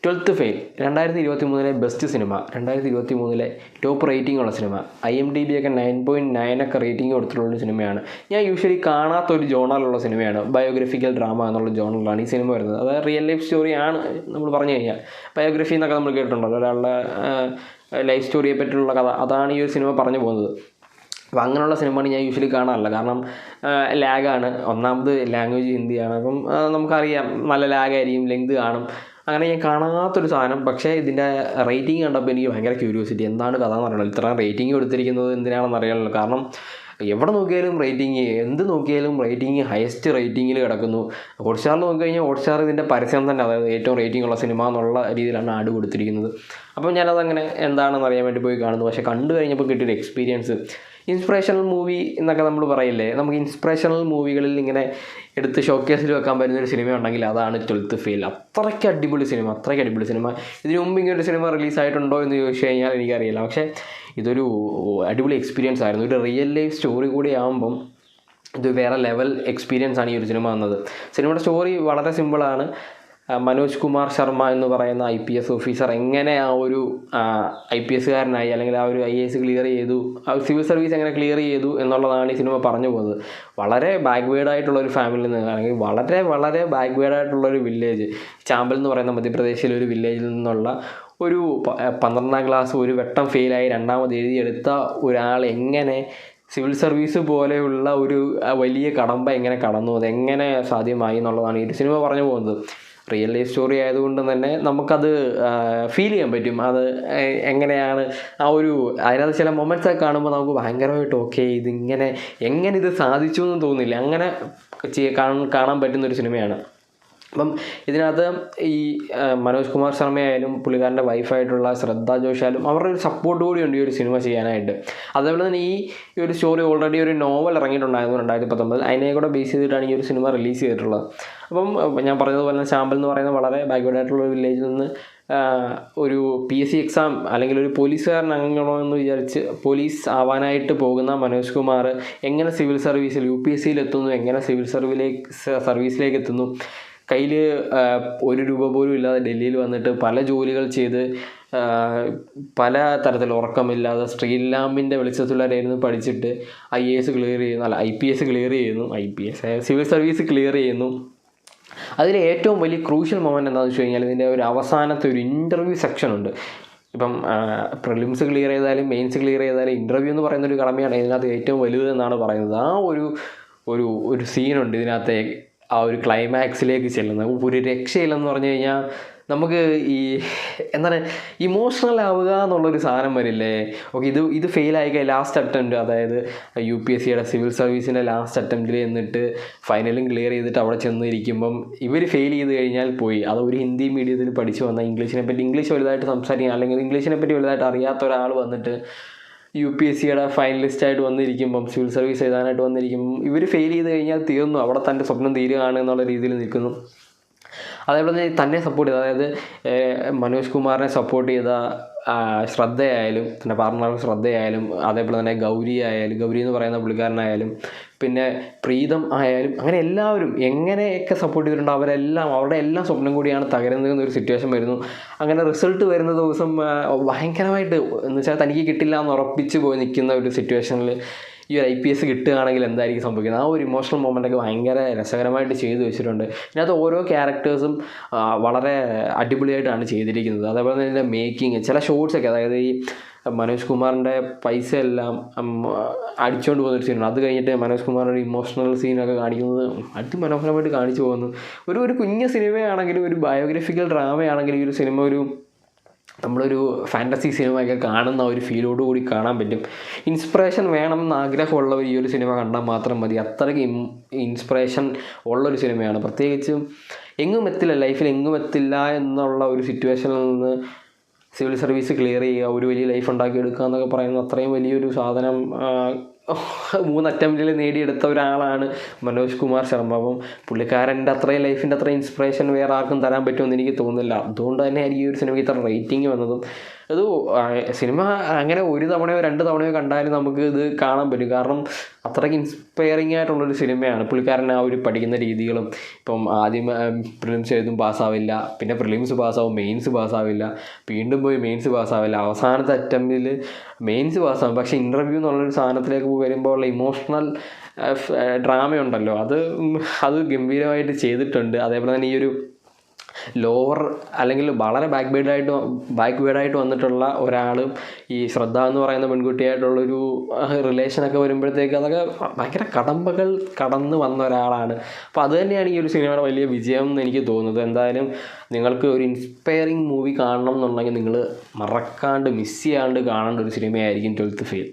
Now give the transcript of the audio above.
Twelfth fail 2023 best cinema, 2023 top rating ഉള്ള cinema, IMDb ഒക്കെ 9.9 ഒക്കെ റേറ്റിംഗ് കൊടുത്തിട്ടുള്ള സിനിമയാണ്. ഞാൻ യൂഷ്വലി കാണാത്തൊരു ജോണറിലുള്ള സിനിമയാണ്. ബയോഗ്രഫിക്കൽ ഡ്രാമ എന്നുള്ള ജോണറിലാണ് ഈ സിനിമ വരുന്നത്. അതായത് റിയൽ ലൈഫ് സ്റ്റോറിയാണ് നമ്മൾ പറഞ്ഞു കഴിഞ്ഞാൽ. ബയോഗ്രഫി എന്നൊക്കെ നമ്മൾ കേട്ടിട്ടുണ്ടല്ലോ, ഒരാളുടെ ലൈഫ് സ്റ്റോറിയെ പറ്റിയുള്ള കഥ, അതാണ് ഈ ഒരു സിനിമ പറഞ്ഞു പോകുന്നത്. അപ്പോൾ അങ്ങനെയുള്ള സിനിമയാണ് ഞാൻ യൂഷ്വലി കാണാറില്ല. കാരണം ലാഗാണ്, ഒന്നാമത് ലാംഗ്വേജ് ഹിന്ദിയാണ്. അപ്പം നമുക്കറിയാം നല്ല ലാഗായിരിക്കും, ലെങ്ത് കാണും. അങ്ങനെ ഞാൻ കാണാത്തൊരു സാധനം. പക്ഷേ ഇതിൻ്റെ റേറ്റിംഗ് കണ്ടപ്പോൾ എനിക്ക് ഭയങ്കര ക്യൂരിയോസിറ്റി, എന്താണ് കഥ എന്ന് അറിയണമല്ലോ. ഇത്രയും റേറ്റിംഗ് കൊടുത്തിരിക്കുന്നത് എന്തിനാണെന്ന് അറിയാമല്ലോ. കാരണം എവിടെ നോക്കിയാലും റേറ്റിംഗ്, എന്ത് നോക്കിയാലും റേറ്റിംഗ് ഹയസ്റ്റ് റേറ്റിങ്ങിൽ കിടക്കുന്നു. ഹോട്ട്സ്റ്റാറിൽ നോക്കിക്കഴിഞ്ഞാൽ ഹോട്ട്സ്റ്റാർ ഇതിൻ്റെ പരസ്യം തന്നെ, അതായത് ഏറ്റവും റേറ്റിംഗ് ഉള്ള സിനിമ എന്നുള്ള രീതിയിലാണ് ആഡ് കൊടുത്തിരിക്കുന്നത്. അപ്പം ഞാനതങ്ങനെ എന്താണെന്ന് അറിയാൻ വേണ്ടി പോയി കാണുന്നു. പക്ഷേ കണ്ടു കഴിഞ്ഞപ്പോൾ കിട്ടിയൊരു എക്സ്പീരിയൻസ്, ഇൻസ്പിറേഷണൽ മൂവി എന്നൊക്കെ നമ്മൾ പറയില്ലേ, നമുക്ക് ഇൻസ്പിറേഷണൽ മൂവികളിൽ ഇങ്ങനെ എടുത്ത് ഷോക്കേസിൽ വെക്കാൻ പറ്റുന്നൊരു സിനിമ ഉണ്ടെങ്കിൽ അതാണ് ട്വൽത്ത് ഫെയിൽ. അത്രയ്ക്ക് അടിപൊളി സിനിമ. ഇതിനു മുമ്പ് ഇങ്ങനൊരു സിനിമ റിലീസായിട്ടുണ്ടോ എന്ന് ചോദിച്ചു കഴിഞ്ഞാൽ എനിക്കറിയില്ല. പക്ഷേ ഇതൊരു അടിപൊളി എക്സ്പീരിയൻസ് ആയിരുന്നു. ഒരു റിയൽ ലൈഫ് സ്റ്റോറി കൂടി ആകുമ്പം ഇത് വേറെ ലെവൽ എക്സ്പീരിയൻസ് ആണ് ഈ ഒരു സിനിമ വന്നത്. സിനിമയുടെ സ്റ്റോറി വളരെ സിമ്പിളാണ്. മനോജ് കുമാർ ശർമ്മ എന്ന് പറയുന്ന IPS ഓഫീസർ എങ്ങനെ ആ ഒരു IPS കാരനായി, അല്ലെങ്കിൽ ആ ഒരു IAS ക്ലിയർ ചെയ്തു, ആ സിവിൽ സർവീസ് എങ്ങനെ ക്ലിയർ ചെയ്തു എന്നുള്ളതാണ് ഈ സിനിമ പറഞ്ഞു പോകുന്നത്. വളരെ ബാക്ക്വേർഡായിട്ടുള്ളൊരു ഫാമിലിയിൽ നിന്ന്, അല്ലെങ്കിൽ വളരെ ബാക്ക്വേർഡായിട്ടുള്ളൊരു വില്ലേജ്, ചാമ്പൽ എന്ന് പറയുന്ന മധ്യപ്രദേശിലെ ഒരു വില്ലേജിൽ നിന്നുള്ള ഒരു 12ാം ക്ലാസ് ഒരു വട്ടം ഫെയിലായി രണ്ടാമത് എഴുതിയെടുത്ത ഒരാൾ എങ്ങനെ സിവിൽ സർവീസ് പോലെയുള്ള ഒരു വലിയ കടമ്പ എങ്ങനെ കടന്നു, അതെങ്ങനെ സാധ്യമായി എന്നുള്ളതാണ് ഈ ഒരു സിനിമ പറഞ്ഞു പോകുന്നത്. റിയൽ ലൈഫ് സ്റ്റോറി ആയതുകൊണ്ട് തന്നെ നമുക്കത് ഫീൽ ചെയ്യാൻ പറ്റും. അത് എങ്ങനെയാണ് ആ ഒരു, അതിനകത്ത് ചില മൊമെൻറ്റ്സൊക്കെ കാണുമ്പോൾ നമുക്ക് ഭയങ്കരമായിട്ട് ഓക്കെ എങ്ങനെ ഇത് സാധിച്ചു എന്ന് തോന്നില്ല, അങ്ങനെ കാണാൻ പറ്റുന്നൊരു സിനിമയാണ്. അപ്പം ഇതിനകത്ത് ഈ മനോജ് കുമാർ ശർമ്മയായാലും പുള്ളിക്കാരൻ്റെ വൈഫായിട്ടുള്ള ശ്രദ്ധ ജോഷായാലും അവരുടെ ഒരു സപ്പോർട്ട് കൂടിയുണ്ട് ഈ ഒരു സിനിമ ചെയ്യാനായിട്ട്. അതേപോലെ തന്നെ ഈ ഒരു സ്റ്റോറി ഓൾറെഡി ഒരു നോവൽ ഇറങ്ങിയിട്ടുണ്ടായിരുന്നു 2019. അതിനെ കൂടെ ബേസ് ചെയ്തിട്ടാണ് ഈ ഒരു സിനിമ റിലീസ് ചെയ്തിട്ടുള്ളത്. അപ്പം ഞാൻ പറഞ്ഞതുപോലെ തന്നെ ചാമ്പൽ എന്ന് പറയുന്ന വളരെ ബാക്ക്വേർഡായിട്ടുള്ള ഒരു വില്ലേജിൽ നിന്ന് ഒരു PSC എക്സാം അല്ലെങ്കിൽ ഒരു പോലീസുകാരനാകണമെന്ന് വിചാരിച്ച് പോലീസ് ആവാനായിട്ട് പോകുന്ന മനോജ് കുമാർ എങ്ങനെ സിവിൽ സർവീസിൽ UPSCയിൽ എത്തുന്നു, എങ്ങനെ സിവിൽ സർവീസിലേക്ക് എത്തുന്നു, കയ്യിൽ 1 രൂപ പോലും ഇല്ലാതെ ഡൽഹിയിൽ വന്നിട്ട് പല ജോലികൾ ചെയ്ത് പല തരത്തിൽ ഉറക്കമില്ലാതെ സ്ട്രീറ്റ് ലാമ്പിൻ്റെ വെളിച്ചത്തിലായിരുന്നു പഠിച്ചിട്ട് IAS ക്ലിയർ ചെയ്യുന്നു, അല്ല IPS ക്ലിയർ ചെയ്യുന്നു, സിവിൽ സർവീസ് ക്ലിയർ ചെയ്യുന്നു. അതിൽ ഏറ്റവും വലിയ ക്രൂഷ്യൽ മൊമെൻ്റ് എന്താണെന്ന് വെച്ച് കഴിഞ്ഞാൽ ഇതിൻ്റെ ഒരു അവസാനത്തെ ഒരു ഇൻ്റർവ്യൂ സെക്ഷൻ ഉണ്ട്. ഇപ്പം പ്രിലിംസ് ക്ലിയർ ചെയ്താലും മെയിൻസ് ക്ലിയർ ചെയ്താലും ഇൻ്റർവ്യൂ എന്ന് പറയുന്നൊരു കടമയാണ് ഇതിനകത്ത് ഏറ്റവും വലുതെന്നാണ് പറയുന്നത്. ആ ഒരു സീനുണ്ട് ഇതിനകത്തെ, ആ ഒരു ക്ലൈമാക്സിലേക്ക് ചെല്ലുന്നത്. ഒരു രക്ഷയില്ലെന്ന് പറഞ്ഞു കഴിഞ്ഞാൽ നമുക്ക് ഈ എന്താണ് ഇമോഷണൽ ആവുക എന്നുള്ളൊരു സാധനം വരില്ലേ. ഓക്കെ, ഇത് ഫെയിലായി ലാസ്റ്റ് അറ്റംപ്റ്റ്, അതായത് UPSCയുടെ സിവിൽ സർവീസിൻ്റെ ലാസ്റ്റ് അറ്റംപ്റ്റിൽ എന്നിട്ട് ഫൈനലും ക്ലിയർ ചെയ്തിട്ട് അവിടെ ചെന്നിരിക്കുമ്പം ഇവർ ഫെയിൽ ചെയ്ത് കഴിഞ്ഞാൽ പോയി. അത് ഒരു ഹിന്ദി മീഡിയത്തിൽ പഠിച്ചു വന്ന ഇംഗ്ലീഷ് വലുതായിട്ട് സംസാരിക്കാൻ, അല്ലെങ്കിൽ ഇംഗ്ലീഷിനെ പറ്റി വലുതായിട്ട് അറിയാത്ത ഒരാൾ വന്നിട്ട് UPSCയുടെ ഫൈനലിസ്റ്റായിട്ട് വന്നിരിക്കുമ്പം, സിവിൽ സർവീസ് എഴുതാനായിട്ട് വന്നിരിക്കുമ്പം ഇവർ ഫെയിൽ ചെയ്ത് കഴിഞ്ഞാൽ തീർന്നു, അവിടെ തൻ്റെ സ്വപ്നം തീരുകയാണ് എന്നുള്ള രീതിയിൽ നിൽക്കുന്നു. അതേപോലെ തന്നെ സപ്പോർട്ട് ചെയ്ത, അതായത് മനോജ് കുമാറിനെ സപ്പോർട്ട് ചെയ്ത ശ്രദ്ധയായാലും, തൻ്റെ പാർട്ണർ ശ്രദ്ധയായാലും, അതേപോലെ തന്നെ ഗൗരി എന്ന് പറയുന്ന പുള്ളിക്കാരനായാലും, പിന്നെ പ്രീതം ആയാലും, അങ്ങനെ എല്ലാവരും എങ്ങനെയൊക്കെ സപ്പോർട്ട് ചെയ്തിട്ടുണ്ടോ അവരുടെ എല്ലാം സ്വപ്നം കൂടിയാണ് തകരുന്നതെന്നൊരു സിറ്റുവേഷൻ വരുന്നു. അങ്ങനെ റിസൾട്ട് വരുന്ന ദിവസം ഭയങ്കരമായിട്ട് എന്ന് വെച്ചാൽ തനിക്ക് കിട്ടില്ല എന്ന് ഉറപ്പിച്ച് പോയി നിൽക്കുന്ന ഒരു സിറ്റുവേഷനിൽ ഈ ഒരു IPS കിട്ടുകയാണെങ്കിൽ എന്തായിരിക്കും സംഭവിക്കുന്നത്, ആ ഒരു ഇമോഷണൽ മൊമെൻ്റൊക്കെ ഭയങ്കര രസകരമായിട്ട് ചെയ്തു വെച്ചിട്ടുണ്ട്. ഇതിനകത്ത് ഓരോ ക്യാരക്ടേഴ്സും വളരെ അടിപൊളിയായിട്ടാണ് ചെയ്തിരിക്കുന്നത്. അതേപോലെ തന്നെ ഇതിൻ്റെ മേക്കിങ്, ചില ഷോട്ട്സൊക്കെ, അതായത് ഈ മനോജ് കുമാറിൻ്റെ പൈസ എല്ലാം അടിച്ചുകൊണ്ട് പോകുന്നൊരു സീനാണ്. അത് കഴിഞ്ഞിട്ട് മനോജ് കുമാറിൻ്റെ ഇമോഷണൽ സീനൊക്കെ കാണിക്കുന്നത് അതിമനോഹരമായിട്ട് കാണിച്ചു പോകുന്നു. ഒരു കുഞ്ഞു സിനിമയാണെങ്കിലും, ഒരു ബയോഗ്രഫിക്കൽ ഡ്രാമയാണെങ്കിലും ഈ ഒരു സിനിമ നമ്മളൊരു ഫാൻറ്റസി സിനിമയൊക്കെ കാണുന്ന ഒരു ഫീലോട് കൂടി കാണാൻ പറ്റും. ഇൻസ്പിറേഷൻ വേണമെന്ന് ആഗ്രഹമുള്ളവർ ഈ ഒരു സിനിമ കണ്ടാൽ മാത്രം മതി. അത്രയ്ക്ക് ഇൻസ്പിറേഷൻ ഉള്ളൊരു സിനിമയാണ്. പ്രത്യേകിച്ചും ലൈഫിൽ എങ്ങും എത്തില്ല എന്നുള്ള ഒരു സിറ്റുവേഷനിൽ നിന്ന് സിവിൽ സർവീസ് ക്ലിയർ ചെയ്യുക, ഒരു വലിയ ലൈഫ് ഉണ്ടാക്കിയെടുക്കുക എന്നൊക്കെ പറയുന്നത് അത്രയും വലിയൊരു സാധനം 3 അറ്റംപ്റ്റിൽ നേടിയെടുത്ത ഒരാളാണ് മനോജ് കുമാർ ശർമ്മ. അപ്പം പുള്ളിക്കാരൻ്റെ അത്രയും ലൈഫിൻ്റെ അത്രയും ഇൻസ്പിറേഷൻ വേറെ ആർക്കും തരാൻ പറ്റുമെന്ന് എനിക്ക് തോന്നുന്നില്ല. അതുകൊണ്ട് തന്നെയായിരിക്കും ഈ ഒരു സിനിമയ്ക്ക് ഇത്ര റേറ്റിംഗ് വന്നതും. അത് സിനിമ അങ്ങനെ 1 തവണയോ 2 തവണയോ കണ്ടാലും നമുക്ക് ഇത് കാണാൻ പറ്റും. കാരണം അത്രയ്ക്ക് ഇൻസ്പയറിംഗ് ആയിട്ടുള്ളൊരു സിനിമയാണ്. പുള്ളിക്കാരൻ ആ ഒരു പഠിക്കുന്ന രീതികളും, ഇപ്പം ആദ്യം പ്രിലിംസ് എഴുതും പാസ്സാവില്ല, പിന്നെ പ്രിലിംസ് പാസ്സാവും, മെയിൻസ് പാസ്സാവില്ല, വീണ്ടും പോയി മെയിൻസ് പാസ്സാവില്ല, അവസാനത്തെ അറ്റംപ്റ്റിൽ മെയിൻസ് പാസ്സാവും. പക്ഷേ ഇൻ്റർവ്യൂ എന്നുള്ളൊരു സാധനത്തിലേക്ക് വരുമ്പോൾ ഉള്ള ഇമോഷണൽ ഡ്രാമയുണ്ടല്ലോ, അത് ഗംഭീരമായിട്ട് ചെയ്തിട്ടുണ്ട്. അതേപോലെ തന്നെ ഈ ഒരു ലോവർ അല്ലെങ്കിൽ വളരെ ബാക്ക് വേർഡായിട്ട് വന്നിട്ടുള്ള ഒരാൾ ഈ ശ്രദ്ധ എന്ന് പറയുന്ന പെൺകുട്ടിയായിട്ടുള്ളൊരു റിലേഷനൊക്കെ വരുമ്പോഴത്തേക്ക് അതൊക്കെ ഭയങ്കര കടമ്പകൾ കടന്ന് വന്ന ഒരാളാണ്. അപ്പോൾ അത് തന്നെയാണ് ഈ ഒരു സിനിമയുടെ വലിയ വിജയം എന്ന് എനിക്ക് തോന്നുന്നത്. എന്തായാലും നിങ്ങൾക്ക് ഒരു ഇൻസ്പയറിങ് മൂവി കാണണം എന്നുണ്ടെങ്കിൽ നിങ്ങൾ മറക്കാണ്ട് മിസ് ചെയ്യാണ്ട് കാണേണ്ട ഒരു സിനിമയായിരിക്കും 12th ഫെയിൽ.